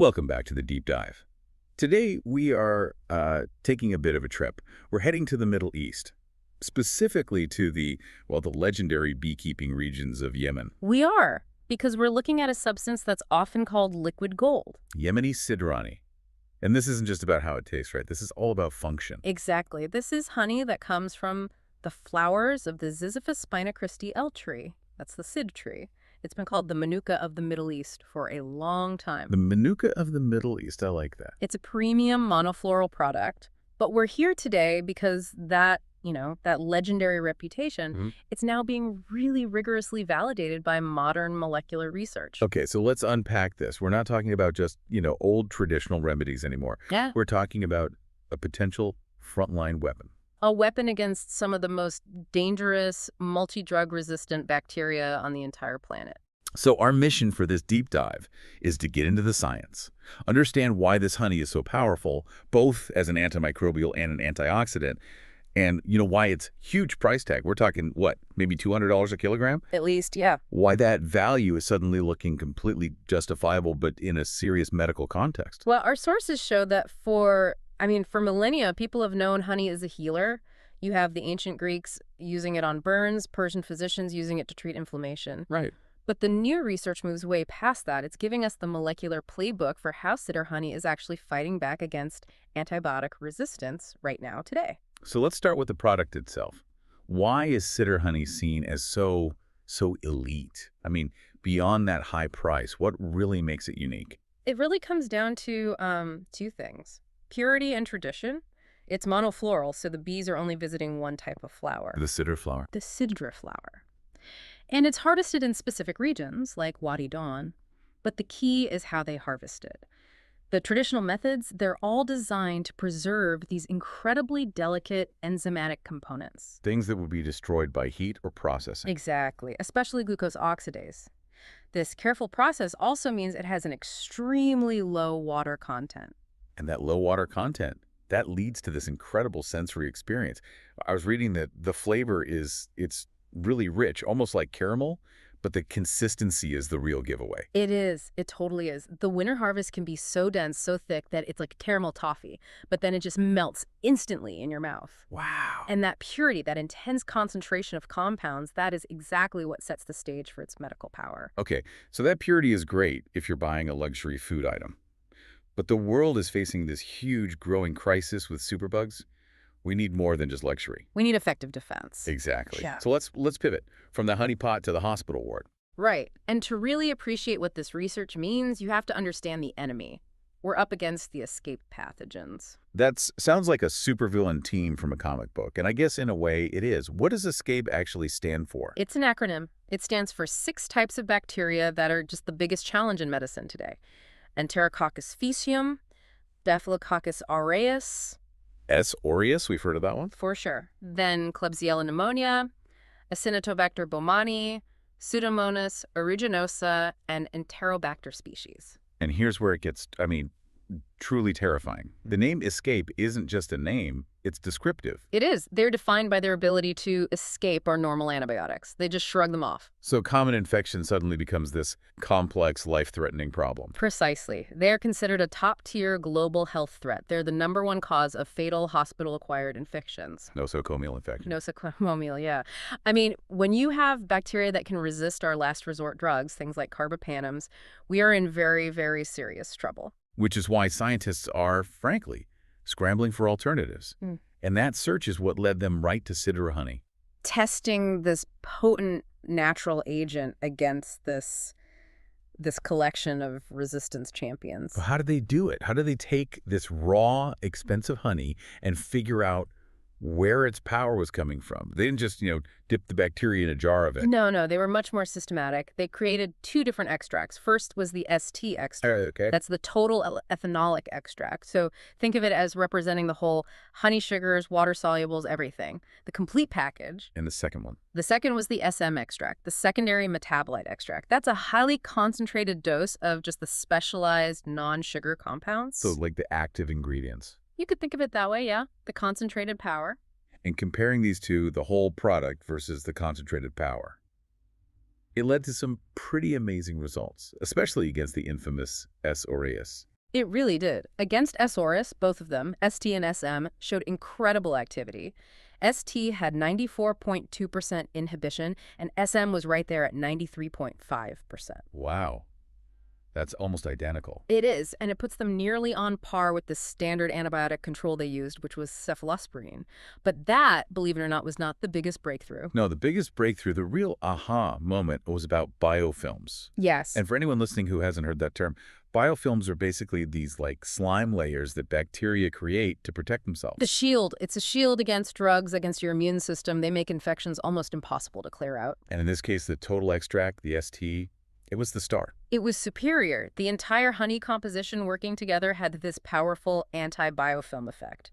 Welcome back to the Deep Dive. Today, we are taking a bit of a trip. We're heading to the Middle East, specifically to the legendary beekeeping regions of Yemen. We are, because we're looking at a substance that's often called liquid gold. Yemeni Sidr Honey. And this isn't just about how it tastes, right? This is all about function. Exactly. This is honey that comes from the flowers of the Ziziphus spina Christi L tree. That's the Sidr tree. It's been called the Manuka of the Middle East for a long time. The Manuka of the Middle East, I like that. It's a premium monofloral product, but we're here today because that legendary reputation, it's now being really rigorously validated by modern molecular research. Okay, so let's unpack this. We're not talking about just, old traditional remedies anymore. Yeah. We're talking about a potential frontline weapon. A weapon against some of the most dangerous, multi-drug resistant bacteria on the entire planet. So our mission for this deep dive is to get into the science, understand why this honey is so powerful, both as an antimicrobial and an antioxidant, and why its huge price tag. We're talking, what, maybe $200 a kilogram? At least, yeah. Why that value is suddenly looking completely justifiable, but in a serious medical context. Well, our sources show that for millennia, people have known honey as a healer. You have the ancient Greeks using it on burns, Persian physicians using it to treat inflammation. Right. But the new research moves way past that. It's giving us the molecular playbook for how Sidr honey is actually fighting back against antibiotic resistance right now, today. So let's start with the product itself. Why is Sidr honey seen as so elite? I mean, beyond that high price, what really makes it unique? It really comes down to two things. Purity and tradition. It's monofloral, so the bees are only visiting one type of flower. The Sidr flower. The Sidr flower. And it's harvested in specific regions, like Wadi Dawn, but the key is how they harvest it. The traditional methods, they're all designed to preserve these incredibly delicate enzymatic components. Things that would be destroyed by heat or processing. Exactly, especially glucose oxidase. This careful process also means it has an extremely low water content. And that low water content, that leads to this incredible sensory experience. I was reading that the flavor it's really rich, almost like caramel, but the consistency is the real giveaway. It is. It totally is. The winter harvest can be so dense, so thick that it's like caramel toffee, but then it just melts instantly in your mouth. Wow. And that purity, that intense concentration of compounds, that is exactly what sets the stage for its medical power. Okay, so that purity is great if you're buying a luxury food item. But the world is facing this huge growing crisis with superbugs. We need more than just luxury. We need effective defense. Exactly. Yeah. So let's pivot from the honeypot to the hospital ward. Right. And to really appreciate what this research means, you have to understand the enemy. We're up against the escape pathogens. That sounds like a supervillain team from a comic book, and I guess in a way it is. What does escape actually stand for? It's an acronym. It stands for 6 types of bacteria that are just the biggest challenge in medicine today. Enterococcus faecium, Staphylococcus aureus. S. aureus, we've heard of that one. For sure. Then Klebsiella pneumonia, Acinetobacter baumannii, Pseudomonas aeruginosa, and Enterobacter species. And here's where it gets, truly terrifying. The name escape isn't just a name, it's descriptive. It is. They're defined by their ability to escape our normal antibiotics. They just shrug them off. So common infection suddenly becomes this complex, life-threatening problem. Precisely. They're considered a top-tier global health threat. They're the #1 cause of fatal hospital-acquired infections. Nosocomial infection. Nosocomial, yeah. When you have bacteria that can resist our last resort drugs, things like carbapenems, we are in very, very serious trouble. Which is why scientists are, frankly, scrambling for alternatives. And that search is what led them right to Sidr honey. Testing this potent natural agent against this collection of resistance champions. But how do they do it? How do they take this raw, expensive honey and figure out where its power was coming from? They didn't just, dip the bacteria in a jar of it. No, they were much more systematic. They created 2 different extracts. First was the ST extract. Okay. That's the total ethanolic extract. So think of it as representing the whole honey sugars, water solubles, everything. The complete package. And the second one? The second was the SM extract, the secondary metabolite extract. That's a highly concentrated dose of just the specialized non-sugar compounds. So like the active ingredients. You could think of it that way, yeah. The concentrated power. And comparing these two, the whole product versus the concentrated power, it led to some pretty amazing results, especially against the infamous S. aureus. It really did. Against S. aureus, both of them, ST and SM, showed incredible activity. ST had 94.2% inhibition, and SM was right there at 93.5%. Wow, that's almost identical. It is, and it puts them nearly on par with the standard antibiotic control they used, which was cephalosporin. But that, believe it or not, was not the biggest breakthrough. No, the biggest breakthrough, the real aha moment, was about biofilms. Yes. And for anyone listening who hasn't heard that term, biofilms are basically these like slime layers that bacteria create to protect themselves. The shield. It's a shield against drugs, against your immune system. They make infections almost impossible to clear out. And in this case, the total extract, the ST, it was the star. It was superior. The entire honey composition working together had this powerful anti-biofilm effect.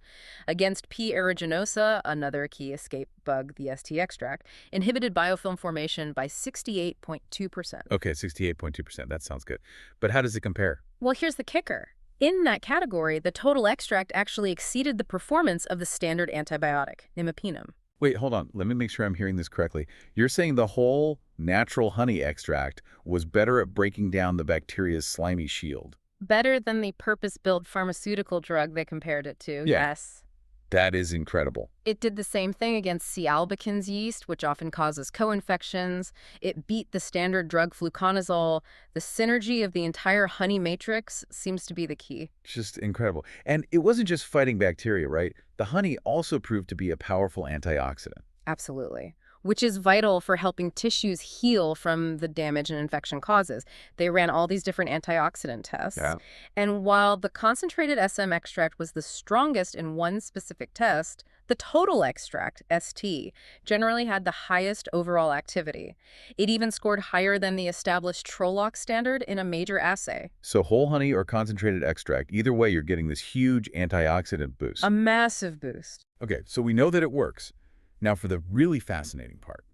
Against P. aeruginosa, another key escape bug, the ST extract, inhibited biofilm formation by 68.2%. Okay, 68.2%. That sounds good. But how does it compare? Well, here's the kicker. In that category, the total extract actually exceeded the performance of the standard antibiotic, imipenem. Wait, hold on. Let me make sure I'm hearing this correctly. You're saying the whole natural honey extract was better at breaking down the bacteria's slimy shield. Better than the purpose-built pharmaceutical drug they compared it to, Yeah. yes. That is incredible. It did the same thing against C. albicans yeast, which often causes co-infections. It beat the standard drug fluconazole. The synergy of the entire honey matrix seems to be the key. Just incredible. And it wasn't just fighting bacteria, right? The honey also proved to be a powerful antioxidant. Absolutely. Which is vital for helping tissues heal from the damage and infection causes. They ran all these different antioxidant tests. Yeah. And while the concentrated SM extract was the strongest in one specific test, the total extract, ST, generally had the highest overall activity. It even scored higher than the established Trolox standard in a major assay. So whole honey or concentrated extract, either way, you're getting this huge antioxidant boost. A massive boost. Okay, so we know that it works. Now for the really fascinating part.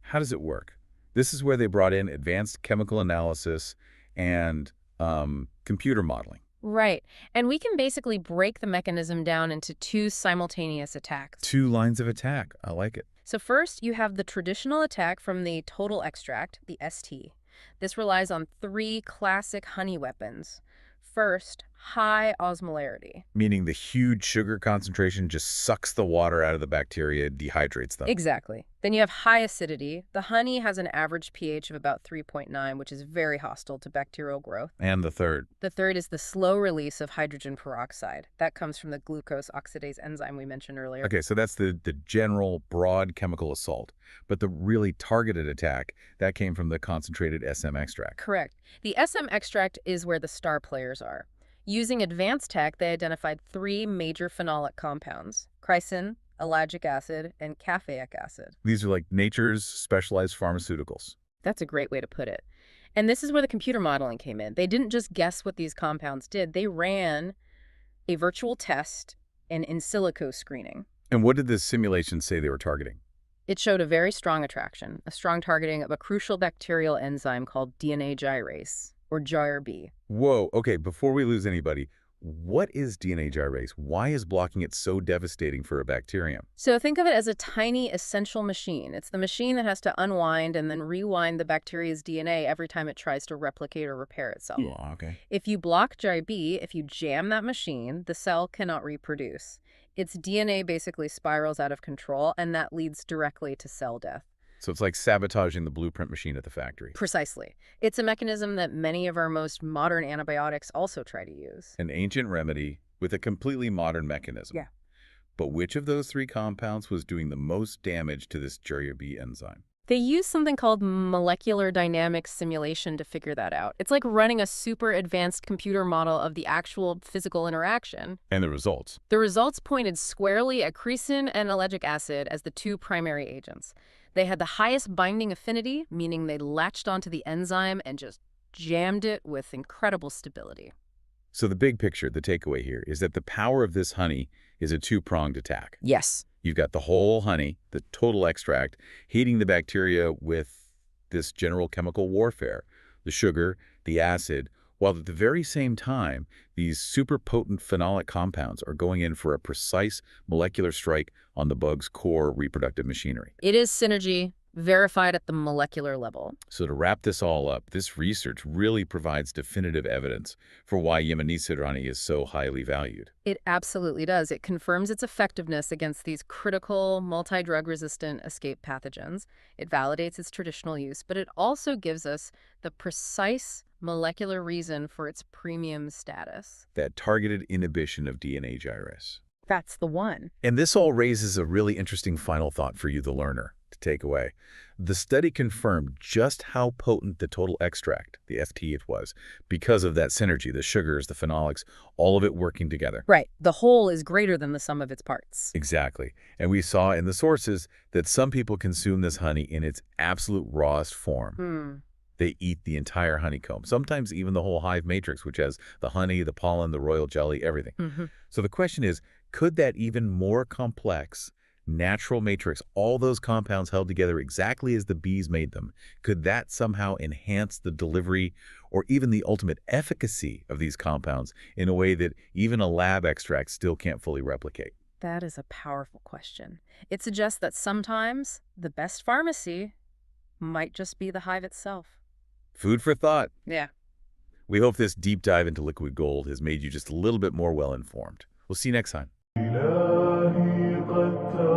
How does it work? This is where they brought in advanced chemical analysis and computer modeling. Right. And we can basically break the mechanism down into two simultaneous attacks. 2 lines of attack. I like it. So first, you have the traditional attack from the total extract, the ST. This relies on 3 classic honey weapons. First, high osmolarity. Meaning the huge sugar concentration just sucks the water out of the bacteria, dehydrates them. Exactly. Then you have high acidity. The honey has an average pH of about 3.9, which is very hostile to bacterial growth. And the third. The third is the slow release of hydrogen peroxide. That comes from the glucose oxidase enzyme we mentioned earlier. Okay, so that's the general broad chemical assault. But the really targeted attack, that came from the concentrated SM extract. Correct. The SM extract is where the star players are. Using advanced tech, they identified 3 major phenolic compounds: chrysin, ellagic acid, and caffeic acid. These are like nature's specialized pharmaceuticals. That's a great way to put it. And this is where the computer modeling came in. They didn't just guess what these compounds did. They ran a virtual test and in silico screening. And what did this simulation say they were targeting? It showed a very strong attraction, a strong targeting of a crucial bacterial enzyme called DNA gyrase, or GRB. Whoa, okay, before we lose anybody, what is DNA gyrase? Why is blocking it so devastating for a bacterium? So think of it as a tiny essential machine. It's the machine that has to unwind and then rewind the bacteria's DNA every time it tries to replicate or repair itself. Oh, okay. If you block GRB, if you jam that machine, the cell cannot reproduce. Its DNA basically spirals out of control, and that leads directly to cell death. So it's like sabotaging the blueprint machine at the factory. Precisely. It's a mechanism that many of our most modern antibiotics also try to use. An ancient remedy with a completely modern mechanism. Yeah. But which of those 3 compounds was doing the most damage to this GRB enzyme? They use something called molecular dynamics simulation to figure that out. It's like running a super advanced computer model of the actual physical interaction. And the results? The results pointed squarely at chrysin and ellagic acid as the 2 primary agents. They had the highest binding affinity, meaning they latched onto the enzyme and just jammed it with incredible stability. So the big picture, the takeaway here, is that the power of this honey is a 2-pronged attack. Yes. You've got the whole honey, the total extract, hitting the bacteria with this general chemical warfare, the sugar, the acid, while at the very same time, these super potent phenolic compounds are going in for a precise molecular strike on the bug's core reproductive machinery. It is synergy, verified at the molecular level. So to wrap this all up, this research really provides definitive evidence for why Yemeni Sidr honey is so highly valued. It absolutely does. It confirms its effectiveness against these critical, multi-drug resistant escape pathogens. It validates its traditional use, but it also gives us the precise molecular reason for its premium status. That targeted inhibition of DNA gyrase. That's the one. And this all raises a really interesting final thought for you, the learner, to take away. The study confirmed just how potent the total extract, the FT it was, because of that synergy, the sugars, the phenolics, all of it working together. Right. The whole is greater than the sum of its parts. Exactly. And we saw in the sources that some people consume this honey in its absolute rawest form. They eat the entire honeycomb, sometimes even the whole hive matrix, which has the honey, the pollen, the royal jelly, everything. So the question is, could that even more complex natural matrix, all those compounds held together exactly as the bees made them, could that somehow enhance the delivery or even the ultimate efficacy of these compounds in a way that even a lab extract still can't fully replicate? That is a powerful question. It suggests that sometimes the best pharmacy might just be the hive itself. Food for thought. Yeah. We hope this deep dive into liquid gold has made you just a little bit more well-informed. We'll see you next time.